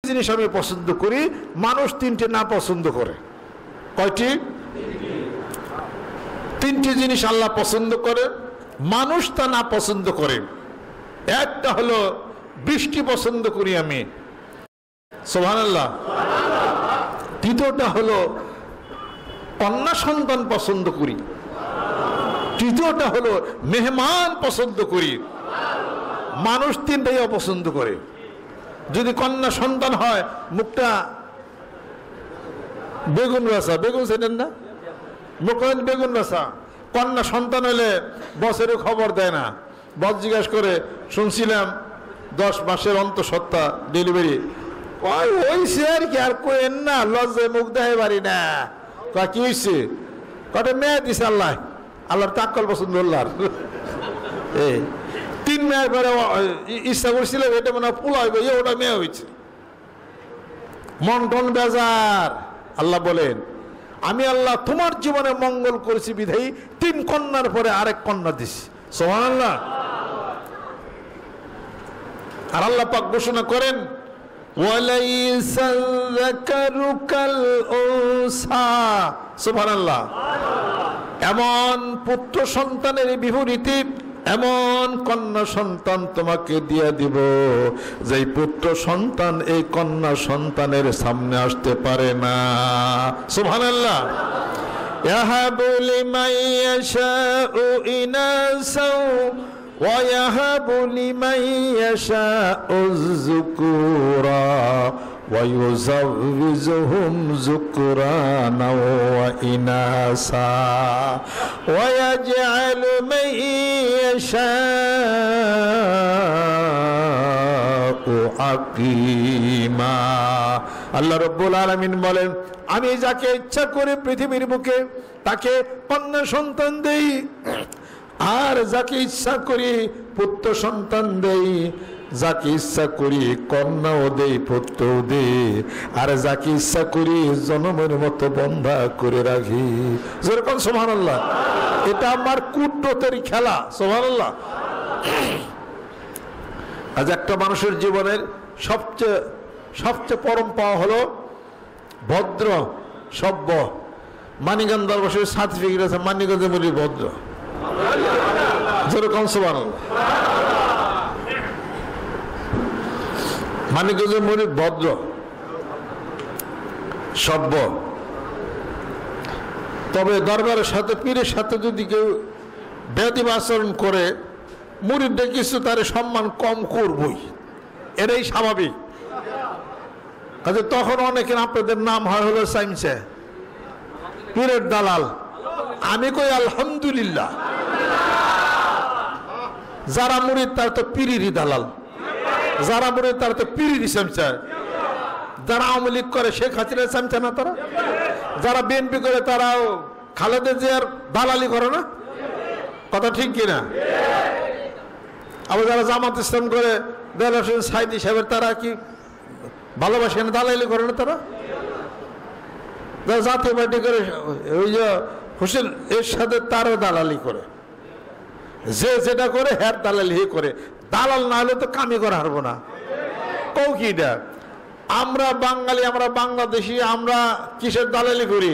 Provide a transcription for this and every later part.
জিনিস আমি পছন্দ করি, মানুষ তিনটে না পছন্দ করে। কয়টি? তিনটি জিনিস আল্লাহ পছন্দ করে, মানুষ তা না পছন্দ করে। একটা হলো বৃষ্টি পছন্দ করি আমি, সুবহানাল্লাহ। দ্বিতীয়টা হলো কন্যা সন্তান পছন্দ করি। তৃতীয়টা হলো মেহমান পছন্দ করি। মানুষ তিনটাই অপছন্দ করে। যদি কন্যা সন্তান হয়, মুখটা বেগুন রাসা, বেগুন চেনেন না? মুখটা বেগুন রাসা। কন্যা সন্তান হলে বছরের খবর দেয় না। বস জিজ্ঞাসা করে, শুনছিলাম 10 মাসের অন্তঃসত্ত্বা ডেলিভারি। হইছে আর কি, আর কোয়েন না, লজ্জায় মুখ দেখাই পারি না। কি হয়েছে? কটা মেয়ে দিছে আল্লাহ, আল্লাহর তাক্কল পছন্দ আল্লাহর। 3 মেয়ের পরে ইচ্ছা করছিল এটা মনে হয় পোলা হইবে, ওটা মেয়ে হয়েছে। মন টন বেজার। আল্লাহ বলেন, আমি আল্লাহ তোমার জীবনে মঙ্গল করেছি বিধায়ী 3 কন্যার পরে আরেক কন্যা দিছি। সুবহানাল্লাহ। আর আল্লাহ পাক ঘোষণা করেন, ওয়ালাইসা যাকারু কাল উনসা। সুবহানাল্লাহ। এমন পুত্র সন্তানের বিপরীতে এমন কন্যা সন্তান তোমাকে দিয়ে দিব, যে পুত্র সন্তান এই কন্যা সন্তানের সামনে আসতে পারে না। সুবহানাল্লাহ। ইয়াহাবু লিমান ইয়াশাউ ইনাসা ওয়া ইয়াহাবু লিমান ইয়াশাউ যুকুরা ওয়া ইউযাওযিজুহুম যুকরানা ওয়া ইনাসা ওয়া ইয়াজআলু মান ইয়াশাউ আকীমা। আল্লাহ রাব্বুল আলামিন বলেন, আমি যাকে ইচ্ছা করে পৃথিবীর বুকে তাকে কন্যা সন্তান দেই, আর যাকে ইচ্ছা করি পুত্র সন্তান দেই, যাকে ইচ্ছা করি কন্যাও দেই পুত্রও দেই, আর যাকে ইচ্ছা করি জনমের মতো বন্ধা করে রাখি। যেরকম সুবহানাল্লাহ। এটা আমার কুদরতের খেলা। সুবহানাল্লাহ। আজ একটা মানুষের জীবনের সবচেয়ে পরম পাওয়া হলো ভদ্র সভ্য। মানিকগঞ্জ দরবারের সার্টিফিকেট আছে, মানিকগঞ্জে বলি ভদ্র। যেরকম সুবহানাল্লাহ। মানিকগঞ্জের মরিদ ভদ্র সভ্য। তবে দরবারের সাথে পীরের সাথে যদি কেউ বেয়াদবি আচরণ করে, মুরিদটা কিছু তার সম্মান কম করবই, এটাই স্বাভাবিক। কাজে তখন অনেকের আপনাদের নাম হয় হলো সাইমসে, পীরের দালাল। আমি কই আলহামদুলিল্লাহ, যারা মুরিদ তার তো পীরেরই দালাল, যারা মুরিদ তার তো পীরেরই সাইমসা। যারা আওয়ামী লীগ করে শেখ হাসিনার সাইমসা না তারা? যারা বিএনপি করে তারাও খালেদা জিয়ার দালালি করে না? কথা ঠিক কিনা? আবার যারা জামাত ইসলাম করে দেলার হোসেন সাইদি সাহেবের, তারা কি ভালোবাসে না? দালালি করে না তারা? যারা জাতীয় পার্টি করে ওই যে হোসেন এর সাথে তারও দালালি করে। যে যেটা করে হ্যার দালালি করে। দালাল না হলে তো কামি করা হারবো না। কৌ কিটা আমরা বাঙালি, আমরা বাংলাদেশি, আমরা কিসের দালালি করি?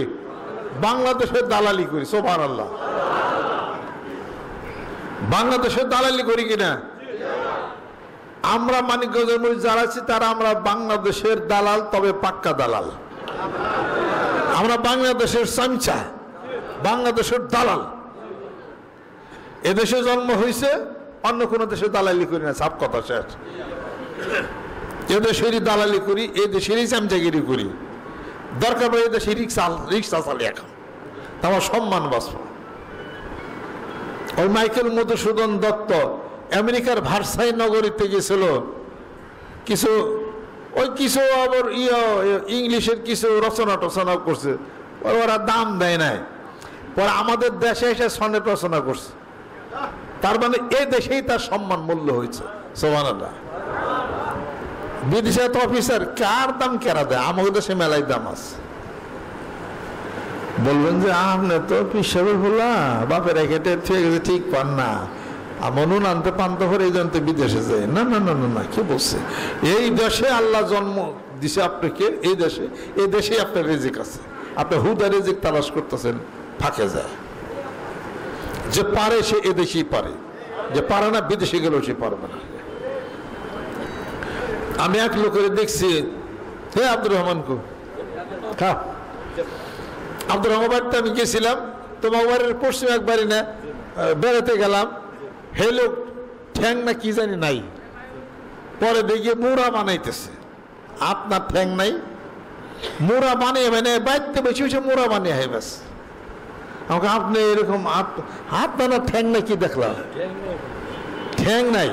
বাংলাদেশের দালালি করি। সুবহানাল্লাহ। বাংলাদেশের দালালি করি কিনা? আমরা মানিকগঞ্জের মধ্যে যারা আছি তারা আমরা বাংলাদেশের দালাল, তবে পাক্কা দালাল। আমরা বাংলাদেশের চামচা, বাংলাদেশের দালাল। এদেশে জন্ম হয়েছে, অন্য কোনো দেশে দালালি করি না। সব কথা শেষ। এদেশেরই দালালি করি, এদেশেরই চামচাগিরি করি। দরকার পড়ে এদেশে রিক্সা চালিয়ে এখন আমার সম্মান বাঁচব। ওই মাইকেল মধুসূদন দত্ত আমেরিকার ভার্সাই নগরীতে গেছিল, কিছু আবার ইংলিশের কিছু রচনা করছে, ওরা দাম দেয় নাই। পরে আমাদের দেশে এসে সনের রচনা করছে। তার মানে এই দেশেই তার সম্মান মূল্য হয়েছে। সুবহানাল্লাহ। বিদেশে তো অফিসার কার দাম কেরা দেয়? আমাদের দেশে মেলাই দাম আছে। বলবেন যে আপনি তো পিসাবের বলা বাপের রেখে ঠিক পান না, আমার নুন আনতে পান্তা করে এই জন্য বিদেশে যায় না, না না না না, কি বলছে? এই দেশে আল্লাহ জন্ম দিছে আপনাকে, এই দেশে আপনার রিজিক আছে। আপনি হুদা রিজিক তালাশ করতেছেন, ফাঁকে যায়। যে পারে সে এদেশেই পারে, যে পারে না বিদেশে গেলেও সে পারবে না। আমি এক লোকের দেখছি, হে আব্দুর রহমান কো খা, আব্দুর রহমান বাড়িতে আমি গেছিলাম, তোমার বাড়ির পশ্চিম এক বাড়ি না, বেড়াতে গেলাম। হে লোক ঠ্যাং না কি জানি নাই, পরে দেখি মুড়া বানাইতেছে। আপনার ঠ্যাং নাই, মুড়া বানিয়ে মানে বাড়িতে বেশি বেশি মুড়া বানিয়ে হয় ব্যাস। আমাকে আপনি এরকম হাত বানা ঠ্যাং নাই, কি দেখলাম? ঠ্যাং নাই,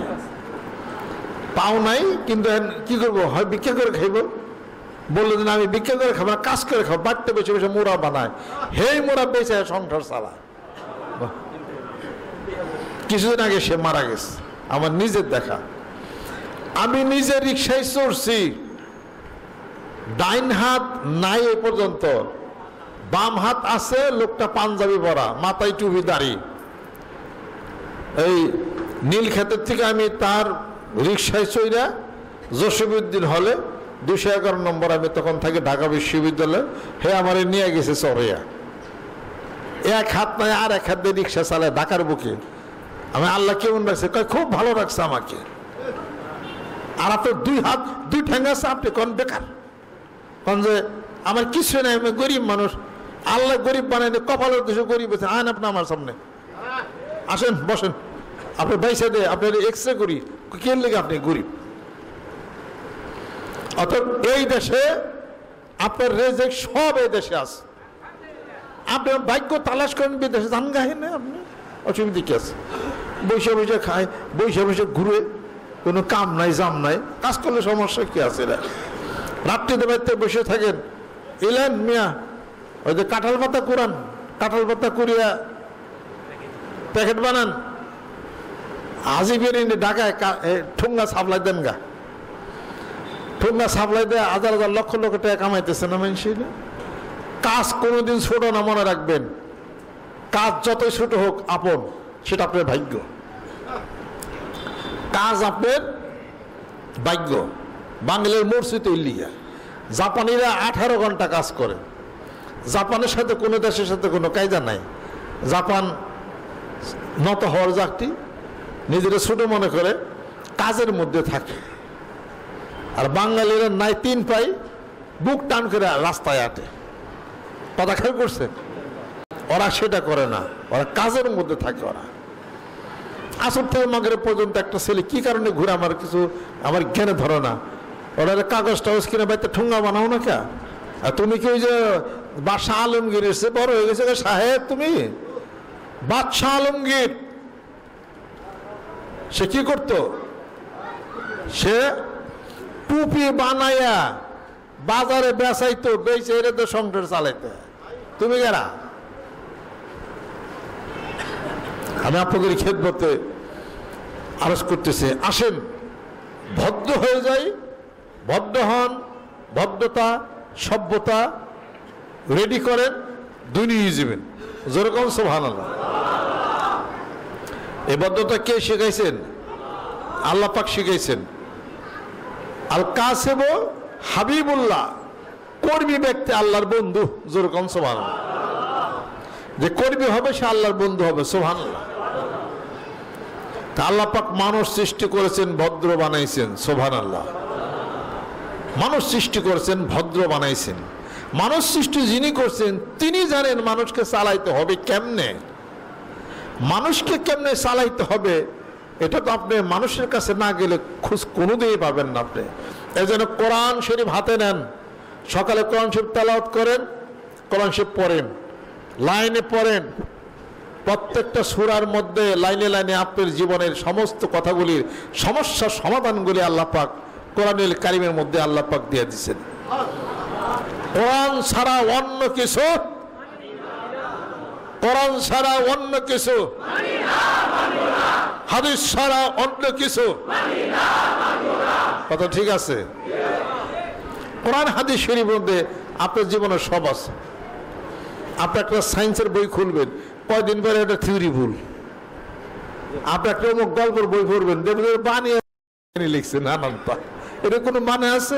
পাও নাই, কিন্তু কি করবো, হয় ভিক্ষা করে খাইব। বললো যে আমি ভিক্ষা করে খাবো না, কাজ করে খাবো। বাড়িতে বেশি বেশি মুড়া বানায়, হেই মুড়া বেঁচে সংসার চালায়। কিছুদিন আগে সে মারা গেছে, আমার নিজের দেখা। আমি নিজে রিক্সায় চড়ছি, ডাইন হাত নাই এ পর্যন্ত, বাম হাত আছে, লোকটা পাঞ্জাবি পরা, মাথায় টুপি দাড়ি। এই নীলক্ষেতের থেকে আমি তার রিক্সায় চইরা জসিমউদ্দিন হলে 211 নম্বর, আমি তখন থাকি ঢাকা বিশ্ববিদ্যালয়। হে আমারে নিয়ে গেছে চড়িয়া, এক হাত নাই আর এক হাত দিয়ে রিক্সা চালায় ঢাকার বুকে। আমি আল্লাহ কেমন রাখছে, খুব ভালো রাখছে আমাকে। আর আপনার 2 হাত 2 ঠ্যাং আছে, আপনি কোন বেকার কোন যে আমার কিছু নাই, আমি গরিব মানুষ। আল্লাহ গরিব বানাই, কপালের দেশে গরিব আছে। আন আপনি আমার সামনে আসেন, বসেন, আপনি বাইসা দে, আপনার এক্সরে করি, কে লেগে আপনি গরিব। অর্থাৎ এই দেশে আপনার রেজেক সব এই দেশে আছে। আপনি ভাগ্য তালাশ করেন, বিদেশে যান গাহে না, আপনি অসুবিধা কি আছে? বৈশা বৈশা খায়, বৈশা বৈশা ঘুরে, কোনো কাম নাই জাম নাই, কাজ করলে সমস্যা কি আছে? রাত্রিতে বাড়িতে বসে থাকেন, এলেন মিয়া ওই যে কাঁঠাল পাতা কুড়ান, কাঁঠাল পাতা কুড়িয়া প্যাকেট বানান, আজি বেরিয়ে ঢাকায় ঠুঙ্গা সাপ্লাই দেন গা, ঠুঙ্গা সাপ্লাই দেয়, হাজার হাজার লক্ষ লক্ষ টাকা কামাইতেছে না মানুষ। কাজ কোনোদিন ছোট না, মনে রাখবেন। কাজ যতই ছোট হোক আপন, সেটা আপনার ভাগ্য। কাজ আপনার ভাগ্য। বাংলার মসজিদ ইলিয়া জাপানিরা 18 ঘন্টা কাজ করে। জাপানের সাথে কোনো দেশের সাথে কোনো কায়দা নাই। জাপান নত হওয়ার জাতি, নিজেরা ছোট মনে করে, কাজের মধ্যে থাকে। আর বাঙালিরা নাই 3 পাই, বুক টান করে রাস্তায় আটে। কথা খেয়াল করছে? ওরা সেটা করে না, ওরা কাজের মধ্যে থাকে। ওরা আসর থেকে মাগরিব পর্যন্ত একটা ছেলে কি কারণে ঘুরে আমার জ্ঞানে ধরে না। ওরা কাগজ টাগজ কিনে বাড়িতে ঠুঙ্গা বানাও না কে? আর তুমি কি ওই যে বাদশাহ আলমগীর এসে বড় হয়ে গেছে সাহেব, তুমি বাদশাহ আলমগীর, সে কি করত? সে টুপি বানাইয়া বাজারে বেচাইতো, বেচে এর তো সংসার চালাইতো। তুমি কেরা? আমি আপনাদের খেদমতে আরজ করতেছি, আসেন ভদ্র হয়ে যাই, ভদ্র হন, ভদ্রতা সভ্যতা রেডি করেন, দুনিয়া যাবেন। যেরকম সুবহানাল্লাহ। এই ভদ্রতা কে শিখাইছেন? আল্লাহ পাক শিখাইছেন। আল কাসেব হাবিবুল্লাহ, কর্মী ব্যক্তি আল্লাহর বন্ধু। যেরকম সুবহানাল্লাহ। যে কর্মী হবে সে আল্লাহর বন্ধু হবে। সুবহানাল্লাহ। আল্লাহ পাক মানুষ সৃষ্টি করেছেন, ভদ্র বানাইছেন। সুবহানাল্লাহ। মানুষ সৃষ্টি করেছেন, ভদ্র বানাইছেন। মানুষ সৃষ্টি যিনি করছেন তিনি জানেন মানুষকে চালাইতে হবে কেমনে, মানুষকে কেমনে চালাইতে হবে। এটা তো আপনি মানুষের কাছে না গেলে খোঁজ কোনোদিনই পাবেন না। আপনি এই জন্য কোরআন শরীফ হাতে নেন, সকালে কোরআন শরীফ তেলাওয়াত করেন, কোরআন শরীফ পড়েন, লাইনে পড়েন। প্রত্যেকটা সূরার মধ্যে লাইনে লাইনে আপনার জীবনের সমস্ত কথাগুলির সমস্যার সমাধানগুলি আল্লাহ পাক কোরআনুল কারীমের মধ্যে আল্লাহ পাক দিয়ে দিয়েছেন। কোরআন ছাড়া অন্য কিছু, কোরআন ছাড়া অন্য কিছু, হাদিস ছাড়া অন্য কিছু, কথা ঠিক আছে? কোরআন হাদিস শরীফের মধ্যে আপনার জীবনের সব আছে। আপনি একটা সায়েন্সের বই খুলবেন, কয়দিন পরে এটা থিওরি ভুল, আপনি একটা অমুক গল্পের বই পড়বেন দেখবেন বানিয়ে লিখছেন নানানটা, এটা কোনো মানে আছে?